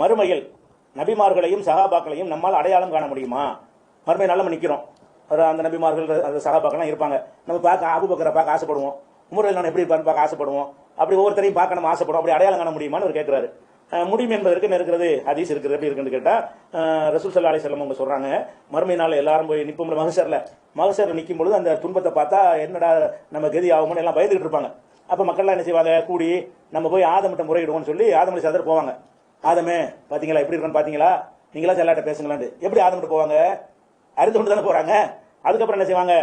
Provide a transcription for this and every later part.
மறுமையில் நபிமார்களையும் சகாபாக்களையும் நம்மால் அடையாளம் காண முடியுமா? மறுமை நாள்ல நம்ம நிக்கிறோம். அந்த நபிமார்கள் அந்த சகாபாக்கெல்லாம் இருப்பாங்க. நம்ம பார்க்க அபூபக்கரை பார்க்க ஆசைப்படுவோம். உமர் நான் எப்படி இருப்பான்னு பார்க்க ஆசைப்படுவோம். அப்படி ஒவ்வொருத்தரையும் பார்க்க நம்ம ஆசைப்படுவோம். அப்படி அடையாளம் காண முடியுமான்னு அவர் கேட்கிறாரு. முடியும் என்பதற்கு என்ன இருக்கிறது? ஹதீஸ் இருக்குது. எப்படி இருக்குன்னு கேட்டா, ரசூல் ஸல்லல்லாஹு அலைஹி வஸல்லம் அவங்க சொல்றாங்க, மறுமை நாள் எல்லாரும் போய் நிற்போம்ல மகசர்ல நிற்கும் பொழுது அந்த துன்பத்தை பார்த்தா என்னடா நம்ம கதி ஆகும்னு எல்லாம் பயந்துகிட்டு இருப்பாங்க. அப்ப மக்கள்லாம் என்ன செய்வாங்க? கூடி நம்ம போய் ஆதமிட்ட முறையிடுவோம்னு சொல்லி ஆதம் அலைஹிஸ்ஸலாம் போவாங்க. ஆதமே பாத்தீங்களா எப்படி இருக்குன்னு பாத்தீங்களா, நீங்களா செல்லாட்ட பேசுங்களான்னு. எப்படி ஆதமிட்ட போவாங்க? அறிந்து கொண்டு தானே போறாங்க. அதுக்கப்புறம் என்ன செய்வாங்க?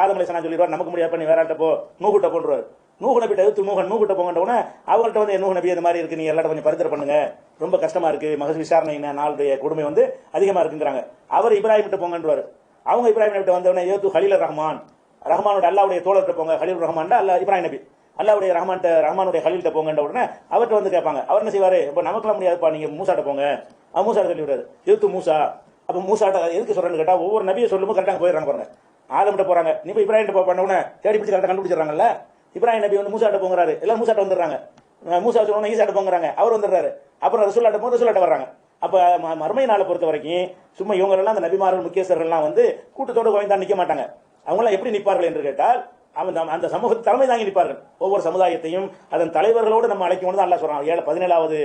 ஆதம் அலைஹிஸ்ஸலாம் சொல்லிடுவார், நமக்கு முடியாது, நீ வேற ஆட்ட போ, நூகுட்ட போன்றுவார். நூகு நபிட்ட எதிர்த்து நூகுட்ட போங்கன்னு அவங்கள்ட்ட வந்து நூகு நபி இந்த மாதிரி இருக்கு, நீ எல்லாரும் கொஞ்சம் பரிந்துரை பண்ணுங்க, ரொம்ப கஷ்டமா இருக்கு, மகச விசாரணை நாளுடைய கொடுமை வந்து அதிகமா இருக்குங்கிறாங்க. அவர் இப்ராஹிம் கிட்ட போங்கன்றாரு. அவங்க இப்ராஹிம் கிட்ட வந்தவனே ஏத்து ஹலீல் ரஹ்மானோட அல்லாவுடைய தோழர்கிட்ட போங்க. ஹலீல் ரஹ்மான் அல்ல இப்ராஹிம் நபி, அல்லாவுடைய ரஹ்மானுடைய ஹலீல்கிட்ட போங்கன்ற உடனே அவர்கிட்ட வந்து கேட்பாங்க. அவர் என்ன செய்வாரு? இப்போ நமக்குலாம் முடியாதுப்பா, நீங்க மூசாட்ட போங்க. மூசாட்ட சொல்லி விடுறாரு, எதிர்த்து மூசா. அப்ப மூசாட்ட எதுக்கு சொல்றேன்னு கேட்டா, ஒவ்வொரு நபியை சொல்லும்போது கரெக்டாக போயிடுறாங்க பாருங்க. ஆதமிட்ட போறாங்க, நீ இப்போ இப்ராஹிம் பண்ண உடனே தேடி பிடிச்சி கரெக்டாக கண்டுபிடிச்சிடறாங்கல்ல. இப்ராஹிம் நபி வந்து மூசாட்ட போங்கிறாரு, எல்லாம் மூசாட்ட வந்துடுறாங்க. மூசா சொல்லணும் ஈசாட்ட போங்கிறாங்க, அவர் வந்துடுறாரு. அப்புறம் ரசூல்லாட்ட போது ரசூல்லாட்ட வர்றாங்க. அப்ப மறுமை நாளை பொறுத்த வரைக்கும் சும்மா இவங்க எல்லாம் அந்த நபிமார்கள் முக்கியஸ்தர்கள்லாம் வந்து கூட்டத்தோடு கோயந்தான் நிக்க மாட்டாங்க. அவங்க எல்லாம் எப்படி நிற்பார்கள் என்று கேட்டால், அந்த சமூகத்தை தலைமை தாங்கி நிற்பார்கள். ஒவ்வொரு சமுதாயத்தையும் அதன் தலைவர்களோடு நம்ம அழைக்கும் தான் அல்லாஹ் சொல்றான். 17வது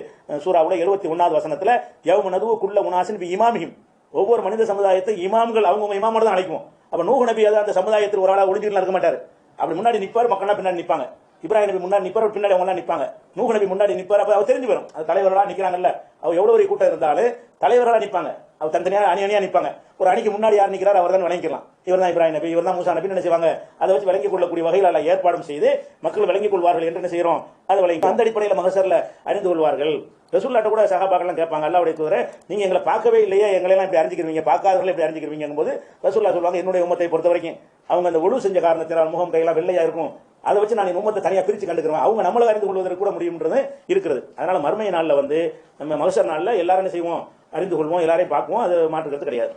சூராவுல 71வது வசனத்துல, யௌம நதுவு குல்ல உனாசின் பி இமாமிஹிம், ஒவ்வொரு மனித சமுதாயத்தை இமாம்கள் அவங்க இமாமோட தான் அழைக்கும். அப்ப நூஹ் நபி அந்த சமுதாயத்தில் ஒரு ஆளா ஒளிஞ்சிட்டு இருக்க மாட்டாரு. அப்படி முன்னாடி நிப்பார், மக்கள்லாம் பின்னாடி நிற்பாங்க. இப்ராஹிம் நபி முன்னாடி நிப்பார், பின்னாடி அவங்க எல்லாம் நிற்பாங்க. நூஹ் நபி முன்னாடி நிற்பார். அப்ப அவர் தெரிஞ்சு வரும், அது தலைவர்களா நிக்கிறாங்கல்ல. அவர் எவ்வளவு ஒரு கூட்டம் இருந்தாலும் தலைவர்களா நிற்பாங்க. அவர் தனித்தனியா அணியா நிற்பாங்க. ஒரு அணிக்கு முன்னாடி யார் நிற்கிறார் அவர் தான் வழங்கிக்கலாம். இவர் தான் இப்ராஹிம் நபி, இவர் தான் மூசா நபி என்ன செய்வாங்க? அதை வச்சு விளங்கிக் கொள்ளக்கூடிய வகையில் அல்ல ஏற்பாடும் செய்து மக்கள் விளங்கிக் கொள்வார்கள் என்று என்ன செய்யறோம்? அது வழங்கி அந்த அடிப்படையில் மகசர்ல அறிந்து கொள்வார்கள். ரசூல்லாட்ட கூட சஹாபாக்கெல்லாம் கேட்பாங்க, அல்லாஹ்வுடைய தூதரே நீங்க எங்களை பார்க்கவே இல்லையே, எங்களை எல்லாம் இப்படி அறிஞ்சிக்கிறீங்க, பார்க்காதவர்கள் இப்படி அறிஞ்சிக்கிறீங்க போது ரசூல்லா சொல்லுவாங்க, என்னுடைய உம்மத்தை பொறுத்த வரைக்கும் அவங்க அந்த ஒழு செஞ்ச காரணத்தினால் முகம் கையெல்லாம் வெள்ளையா இருக்கும், அதை வச்சு நான் உம்மத்தை தனியா பிரிச்சு கண்டுக்கிறேன், அவங்க நம்மளை அறிந்து கொள்வதற்கு கூட முடியும்ன்றது இருக்கிறது. அதனால மறுமை நாள்ல வந்து நம்ம மகசர் நாள்ல எல்லாரும் என்ன செய்வோம்? அறிந்து கொள்வோம், எல்லாரையும் பார்க்குவோம். அது மாற்றுக்கிறது கிடையாது.